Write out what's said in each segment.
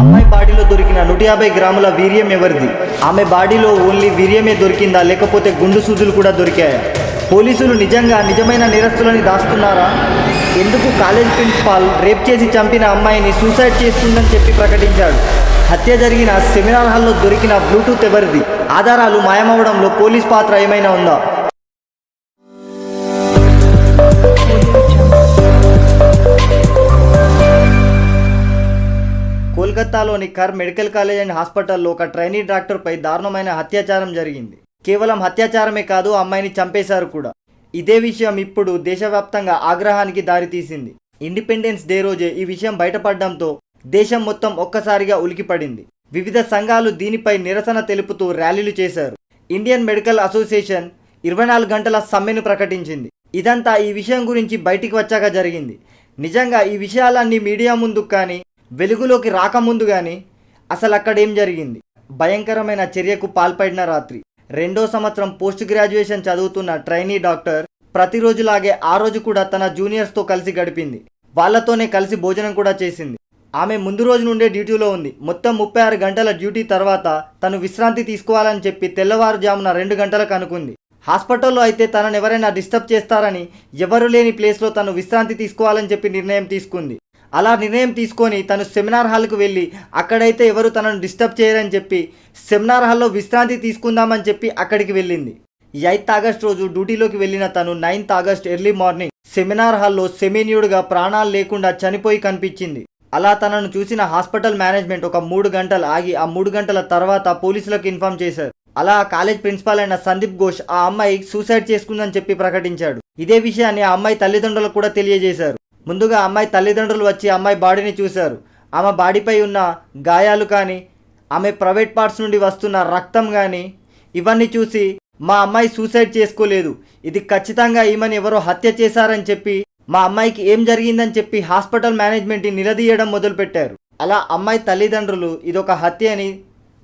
అమ్మాయి బాడీలో దొరికిన 150 గ్రాముల వీర్యం ఎవరిది? ఆమె బాడీలో ఓన్లీ వీర్యమే దొరికిందా లేకపోతే గుండు సూదులు కూడా దొరికాయా? పోలీసులు నిజమైన నేరస్తులని దాస్తున్నారా? ఎందుకు కాలేజ్ ప్రిన్సిపాల్ రేప్ చేసి చంపిన అమ్మాయిని సూసైడ్ చేస్తుందని చెప్పి ప్రకటించాడు? హత్య జరిగిన సెమినార్ హాల్లో దొరికిన బ్లూటూత్ ఎవరిది? ఆధారాలు మాయమవడంలో పోలీస్ పాత్ర ఏమైనా ఉందా? కోల్కతాలోని కర్ మెడికల్ కాలేజ్ అండ్ హాస్పిటల్లో ఒక ట్రైనీ డాక్టర్పై దారుణమైన అత్యాచారం జరిగింది. కేవలం అత్యాచారమే కాదు, అమ్మాయిని చంపేశారు కూడా. ఇదే విషయం ఇప్పుడు దేశవ్యాప్తంగా ఆగ్రహానికి దారితీసింది. ఇండిపెండెన్స్ డే రోజే ఈ విషయం బయటపడడంతో దేశం మొత్తం ఒక్కసారిగా ఉలికిపడింది. వివిధ సంఘాలు దీనిపై నిరసన తెలుపుతూ ర్యాలీలు చేశారు. ఇండియన్ మెడికల్ అసోసియేషన్ 24 గంటల సమ్మెను ప్రకటించింది. ఇదంతా ఈ విషయం గురించి బయటికి వచ్చాక జరిగింది. నిజంగా ఈ విషయాలన్నీ మీడియా ముందు కానీ వెలుగులోకి రాకముందు కానీ అసలు అక్కడేం జరిగింది? భయంకరమైన చర్యకు పాల్పడిన రాత్రి. 2వ సంవత్సరం పోస్ట్ గ్రాడ్యుయేషన్ చదువుతున్న ట్రైనీ డాక్టర్ ప్రతిరోజులాగే ఆ రోజు కూడా తన జూనియర్స్తో కలిసి గడిపింది. వాళ్లతోనే కలిసి భోజనం కూడా చేసింది. ఆమె ముందు రోజు నుండే డ్యూటీలో ఉంది. మొత్తం 36 గంటల డ్యూటీ తర్వాత తను విశ్రాంతి తీసుకోవాలని చెప్పి తెల్లవారుజామున 2 గంటలకు అనుకుంది. హాస్పిటల్లో అయితే తనను ఎవరైనా డిస్టర్బ్ చేస్తారని ఎవరు లేని ప్లేస్లో తను విశ్రాంతి తీసుకోవాలని చెప్పి నిర్ణయం తీసుకుంది. అలా నిర్ణయం తీసుకొని తను సెమినార్ హాల్కు వెళ్ళి అక్కడైతే ఎవరు తనను డిస్టర్బ్ చేయరని చెప్పి సెమినార్ హాల్లో విశ్రాంతి తీసుకుందామని చెప్పి అక్కడికి వెళ్ళింది. 8th ఆగస్ట్ రోజు డ్యూటీలోకి వెళ్ళిన తను 9th August early morning seminar హాల్లో సెమీన్యూడ్గా ప్రాణాలు లేకుండా చనిపోయి కనిపించింది. అలా తనను చూసిన హాస్పిటల్ మేనేజ్మెంట్ ఒక 3 గంటలు ఆగి ఆ 3 గంటల తర్వాత పోలీసులకు ఇన్ఫార్మ్ చేశారు. అలా కాలేజ్ ప్రిన్సిపాల్ అయిన సందీప్ ఘోష్ ఆ అమ్మాయి సూసైడ్ చేసుకుందని చెప్పి ప్రకటించాడు. ఇదే విషయాన్ని ఆ అమ్మాయి తల్లిదండ్రులకు కూడా తెలియజేశారు. ముందుగా అమ్మాయి తల్లిదండ్రులు వచ్చి అమ్మాయి బాడీని చూశారు. ఆమె బాడీపై ఉన్న గాయాలు కానీ ఆమె ప్రైవేట్ పార్ట్స్ నుండి వస్తున్న రక్తం కానీ ఇవన్నీ చూసి మా అమ్మాయి సూసైడ్ చేసుకోలేదు, ఇది ఖచ్చితంగా ఈమెను ఎవరో హత్య చేశారని చెప్పి మా అమ్మాయికి ఏం జరిగిందని చెప్పి హాస్పిటల్ మేనేజ్మెంట్ని నిలదీయడం మొదలుపెట్టారు. అలా అమ్మాయి తల్లిదండ్రులు ఇదొక హత్య అని,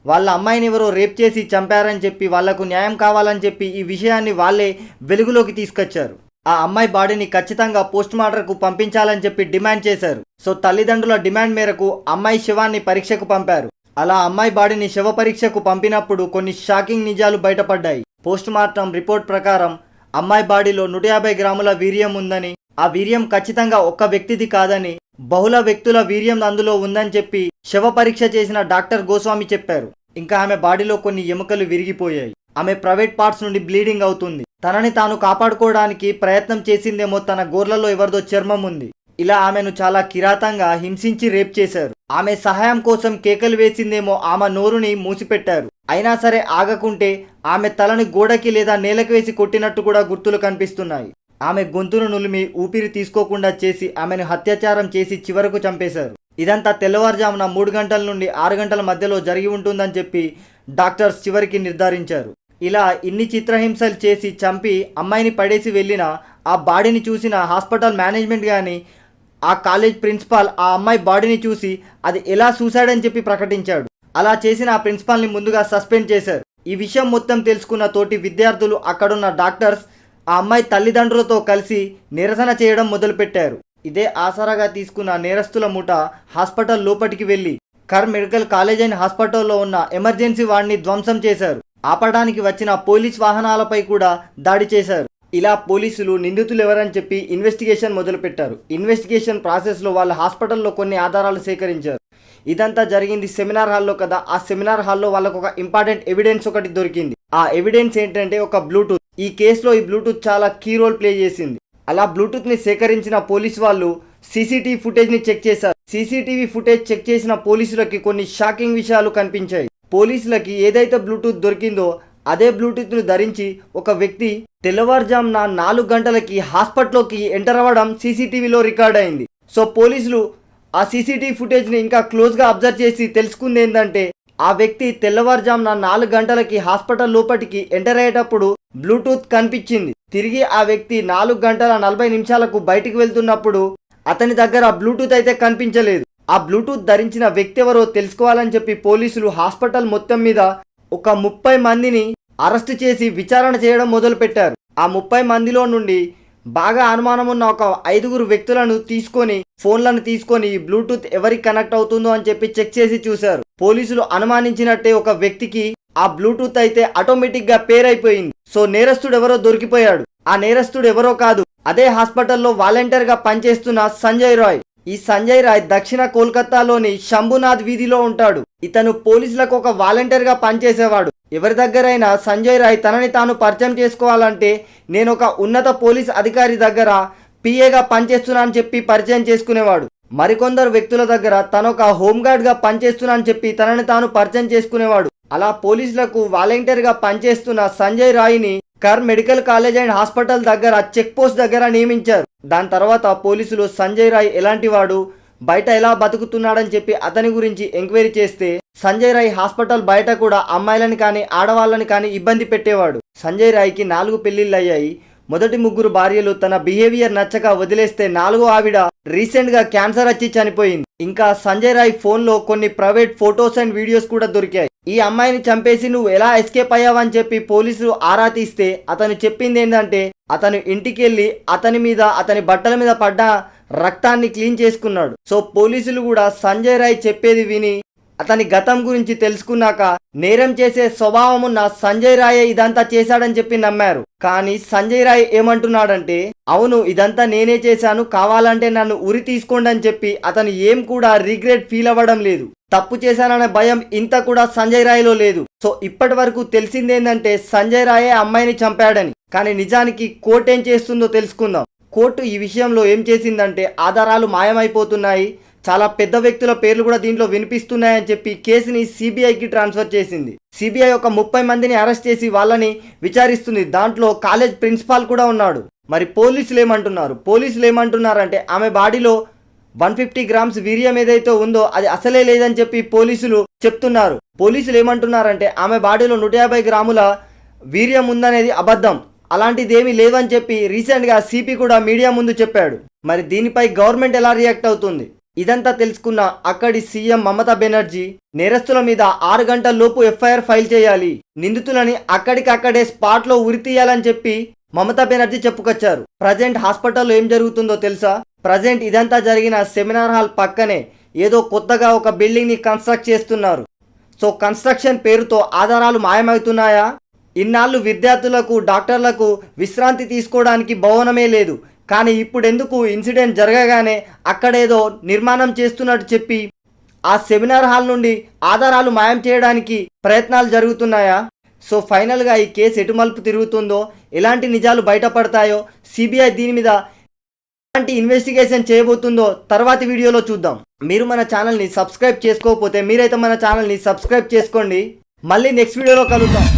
వాళ్ళ అమ్మాయిని ఎవరో రేప్ చేసి చంపారని చెప్పి వాళ్లకు న్యాయం కావాలని చెప్పి ఈ విషయాన్ని వాళ్ళే వెలుగులోకి తీసుకొచ్చారు. ఆ అమ్మాయి బాడీని ఖచ్చితంగా పోస్ట్ మార్టంకు పంపించాలని చెప్పి డిమాండ్ చేశారు. సో తల్లిదండ్రుల డిమాండ్ మేరకు అమ్మాయి శవాన్ని పరీక్షకు పంపారు. అలా అమ్మాయి బాడీని శవ పరీక్షకు పంపినప్పుడు కొన్ని షాకింగ్ నిజాలు బయటపడ్డాయి. పోస్ట్ మార్టం రిపోర్ట్ ప్రకారం అమ్మాయి బాడీలో 150 గ్రాముల వీర్యం ఉందని, ఆ వీర్యం ఖచ్చితంగా ఒక్క వ్యక్తిది కాదని, బహుళ వ్యక్తుల వీర్యం అందులో ఉందని చెప్పి శవ పరీక్ష చేసిన డాక్టర్ గోస్వామి చెప్పారు. ఇంకా ఆమె బాడీలో కొన్ని ఎముకలు విరిగిపోయాయి. ఆమె ప్రైవేట్ పార్ట్స్ నుండి బ్లీడింగ్ అవుతుంది. తనని తాను కాపాడుకోవడానికి ప్రయత్నం చేసిందేమో, తన గోర్లలో ఎవరిదో చర్మం ఉంది. ఇలా ఆమెను చాలా కిరాతంగా హింసించి రేప్ చేశారు. ఆమె సహాయం కోసం కేకలు వేసిందేమో, ఆమె నోరుని మూసిపెట్టారు. అయినా సరే ఆగకుంటే ఆమె తలని గోడకి లేదా నేలకు వేసి కొట్టినట్టు కూడా గుర్తులు కనిపిస్తున్నాయి. ఆమె గొంతును నులిమి ఊపిరి తీసుకోకుండా చేసి ఆమెను అత్యాచారం చేసి చివరకు చంపేశారు. ఇదంతా తెల్లవారుజామున 3 గంటల నుండి 6 గంటల మధ్యలో జరిగి ఉంటుందని చెప్పి డాక్టర్స్ చివరికి నిర్ధారించారు. ఇలా ఇన్ని చిత్రహింసలు చేసి చంపి అమ్మాయిని పడేసి వెళ్ళిన ఆ బాడీని చూసిన హాస్పిటల్ మేనేజ్మెంట్ కానీ ఆ కాలేజ్ ప్రిన్సిపాల్ ఆ అమ్మాయి బాడీని చూసి అది ఎలా సూసైడ్ అని చెప్పి ప్రకటించాడు. అలా చేసిన ఆ ప్రిన్సిపాల్ని ముందుగా సస్పెండ్ చేశారు. ఈ విషయం మొత్తం తెలుసుకున్న తోటి విద్యార్థులు, అక్కడున్న డాక్టర్స్ ఆ అమ్మాయి తల్లిదండ్రులతో కలిసి నిరసన చేయడం మొదలుపెట్టారు. ఇదే ఆసరాగా తీసుకున్న నేరస్తుల ముఠ హాస్పిటల్ లోపలికి వెళ్ళి కర్ మెడికల్ కాలేజ్ అండ్ హాస్పిటల్లో ఉన్న ఎమర్జెన్సీ వార్డ్ని ధ్వంసం చేశారు. ఆపడానికి వచ్చిన పోలీస్ వాహనాలపై కూడా దాడి చేశారు. ఇలా పోలీసులు నిందితులు ఎవరని చెప్పి ఇన్వెస్టిగేషన్ మొదలుపెట్టారు. ఇన్వెస్టిగేషన్ ప్రాసెస్లో వాళ్ళ హాస్పిటల్లో కొన్ని ఆధారాలు సేకరించారు. ఇదంతా జరిగింది సెమినార్ హాల్లో కదా. ఆ సెమినార్ హాల్లో వాళ్ళకు ఒక ఇంపార్టెంట్ ఎవిడెన్స్ ఒకటి దొరికింది. ఆ ఎవిడెన్స్ ఏంటంటే ఒక బ్లూటూత్. ఈ కేసులో ఈ బ్లూటూత్ చాలా కీ రోల్ ప్లే చేసింది. అలా బ్లూటూత్ని సేకరించిన పోలీసు వాళ్ళు సీసీటీవీ ఫుటేజ్ని చెక్ చేశారు. సీసీటీవీ ఫుటేజ్ చెక్ చేసిన పోలీసులకి కొన్ని షాకింగ్ విషయాలు కనిపించాయి. పోలీసులకి ఏదైతే బ్లూటూత్ దొరికిందో అదే బ్లూటూత్ను ధరించి ఒక వ్యక్తి తెల్లవారుజామున 4 గంటలకి హాస్పిటల్లోకి ఎంటర్ అవ్వడం సీసీటీవీలో రికార్డ్ అయింది. సో పోలీసులు ఆ సీసీటీవీ ఫుటేజ్ని ఇంకా క్లోజ్గా అబ్జర్వ్ చేసి తెలుసుకుంది ఏంటంటే, ఆ వ్యక్తి తెల్లవారుజామున 4 గంటలకి హాస్పిటల్ లోపలికి ఎంటర్ అయ్యేటప్పుడు బ్లూటూత్ కనిపించింది. తిరిగి ఆ వ్యక్తి 4 గంటల 40 నిమిషాలకు బయటికి వెళ్తున్నప్పుడు అతని దగ్గర బ్లూటూత్ అయితే కనిపించలేదు. ఆ బ్లూటూత్ ధరించిన వ్యక్తి ఎవరో తెలుసుకోవాలని చెప్పి పోలీసులు హాస్పిటల్ మొత్తం మీద ఒక 30 మందిని అరెస్ట్ చేసి విచారణ చేయడం మొదలుపెట్టారు. ఆ 30 మందిలో నుండి బాగా అనుమానం ఉన్న ఒక 5 వ్యక్తులను తీసుకొని ఫోన్లను తీసుకొని ఈ బ్లూటూత్ ఎవరికి కనెక్ట్ అవుతుందో అని చెప్పి చెక్ చేసి చూశారు. పోలీసులు అనుమానించినట్టే ఒక వ్యక్తికి ఆ బ్లూటూత్ అయితే ఆటోమేటిక్ గా పేర్ అయిపోయింది. సో నేరస్తుడు ఎవరో దొరికిపోయాడు. ఆ నేరస్తుడు ఎవరో కాదు, అదే హాస్పిటల్లో వాలంటీర్ గా పనిచేస్తున్న సంజయ్ రాయ్. ఈ సంజయ్ రాయ్ దక్షిణ కోల్కతాలోని శంభునాథ్ వీధిలో ఉంటాడు. ఇతను పోలీసులకు ఒక వాలంటీర్ గా పనిచేసేవాడు. ఎవరి దగ్గరైనా సంజయ్ రాయ్ తనని తాను పరిచయం చేసుకోవాలంటే నేను ఒక ఉన్నత పోలీస్ అధికారి దగ్గర పిఏగా పనిచేస్తున్నా అని చెప్పి పరిచయం చేసుకునేవాడు. మరికొందరు వ్యక్తుల దగ్గర తనొక హోంగార్డ్ గా పనిచేస్తున్నా అని చెప్పి తనని తాను పరిచయం చేసుకునేవాడు. అలా పోలీసులకు వాలంటీర్ గా పనిచేస్తున్న సంజయ్ రాయ్ని కర్ మెడికల్ కాలేజ్ అండ్ హాస్పిటల్ దగ్గర చెక్ పోస్ట్ దగ్గర నియమించారు. దాని తర్వాత పోలీసులు సంజయ్ రాయ్ ఎలాంటి వాడు, బయట ఎలా బతుకుతున్నాడని చెప్పి అతని గురించి ఎంక్వైరీ చేస్తే సంజయ్ రాయ్ హాస్పిటల్ బయట కూడా అమ్మాయిలని కానీ ఆడవాళ్ళని కానీ ఇబ్బంది పెట్టేవాడు. సంజయ్ రాయ్కి 4 పెళ్లిళ్ళు అయ్యాయి. మొదటి 3 భార్యలు తన బిహేవియర్ నచ్చక వదిలేస్తే 4వ ఆవిడ రీసెంట్ గా క్యాన్సర్ వచ్చి చనిపోయింది. ఇంకా సంజయ్ రాయ్ ఫోన్ లో కొన్ని ప్రైవేట్ ఫొటోస్ అండ్ వీడియోస్ కూడా దొరికాయి. ఈ అమ్మాయిని చంపేసి నువ్వు ఎలా ఎస్కేప్ అయ్యావని చెప్పి పోలీసులు ఆరా తీస్తే అతను చెప్పింది ఏంటంటే అతను ఇంటికి వెళ్ళి అతని బట్టల మీద పడ్డ రక్తాన్ని క్లీన్ చేసుకున్నాడు. సో పోలీసులు కూడా సంజయ్ రాయ్ చెప్పేది విని అతని గతం గురించి తెలుసుకున్నాక నేరం చేసే స్వభావం ఉన్న సంజయ్ రాయే ఇదంతా చేశాడని చెప్పి నమ్మారు. కానీ సంజయ్ రాయ్ ఏమంటున్నాడంటే అవును ఇదంతా నేనే చేశాను, కావాలంటే నన్ను ఉరి తీసుకోండి అని చెప్పి అతను ఏం కూడా రిగ్రెట్ ఫీల్ అవ్వడం లేదు. తప్పు చేశాననే భయం ఇంత కూడా సంజయ్ రాయ్లో లేదు. సో ఇప్పటి వరకు తెలిసిందేంటంటే సంజయ్ రాయే అమ్మాయిని చంపాడని. కానీ నిజానికి కోర్టు ఏం చేస్తుందో తెలుసుకుందాం. కోర్టు ఈ విషయంలో ఏం చేసిందంటే ఆధారాలు మాయమైపోతున్నాయి, చాలా పెద్ద వ్యక్తుల పేర్లు కూడా దీంట్లో వినిపిస్తున్నాయని చెప్పి కేసుని సిబిఐకి ట్రాన్స్ఫర్ చేసింది. సిబిఐ ఒక 30 మందిని అరెస్ట్ చేసి వాళ్ళని విచారిస్తుంది. దాంట్లో కాలేజ్ ప్రిన్సిపాల్ కూడా ఉన్నాడు. మరి పోలీసులు ఏమంటున్నారంటే ఆమె బాడీలో 150 గ్రామ్స్ వీర్యం ఏదైతే ఉందో అది అసలే లేదని చెప్పి పోలీసులు చెప్తున్నారు. పోలీసులు ఏమంటున్నారంటే ఆమె బాడీలో 150 గ్రాముల వీర్యం ఉందనేది అబద్ధం, అలాంటిదేమీ లేదని చెప్పి రీసెంట్గా సిపి కూడా మీడియా ముందు చెప్పాడు. మరి దీనిపై గవర్నమెంట్ ఎలా రియాక్ట్ అవుతుంది? ఇదంతా తెలుసుకున్న అక్కడి సీఎం మమతా బెనర్జీ నేరస్తుల మీద 6 గంటల లోపు ఎఫ్ఐఆర్ ఫైల్ చేయాలి, నిందితులని అక్కడికక్కడే స్పాట్ లో ఉరి తీయాలని చెప్పి మమతా బెనర్జీ చెప్పుకొచ్చారు. ప్రజెంట్ హాస్పిటల్లో ఏం జరుగుతుందో తెలుసా? ప్రజెంట్ ఇదంతా జరిగిన సెమినార్ హాల్ పక్కనే ఏదో కొత్తగా ఒక బిల్డింగ్ ని కన్స్ట్రక్ట్ చేస్తున్నారు. సో కన్స్ట్రక్షన్ పేరుతో ఆధారాలు మాయమవుతున్నాయా? ఇన్నాళ్ళు విద్యార్థులకు డాక్టర్లకు విశ్రాంతి తీసుకోవడానికి భవనమే లేదు, కానీ ఇప్పుడెందుకు ఇన్సిడెంట్ జరగగానే అక్కడేదో నిర్మాణం చేస్తున్నట్టు చెప్పి ఆ సెమినార్ హాల్ నుండి ఆధారాలు మాయం చేయడానికి ప్రయత్నాలు జరుగుతున్నాయా? సో ఫైనల్గా ఈ కేసు ఎటు మలుపు తిరుగుతుందో, ఎలాంటి నిజాలు బయటపడతాయో, సిబిఐ దీని మీద ఎలాంటి ఇన్వెస్టిగేషన్ చేయబోతుందో తర్వాతి వీడియోలో చూద్దాం. మీరు మన ఛానల్ని సబ్స్క్రైబ్ చేసుకోకపోతే మీరైతే మన ఛానల్ని సబ్స్క్రైబ్ చేసుకోండి. మళ్ళీ నెక్స్ట్ వీడియోలో కలుద్దాం.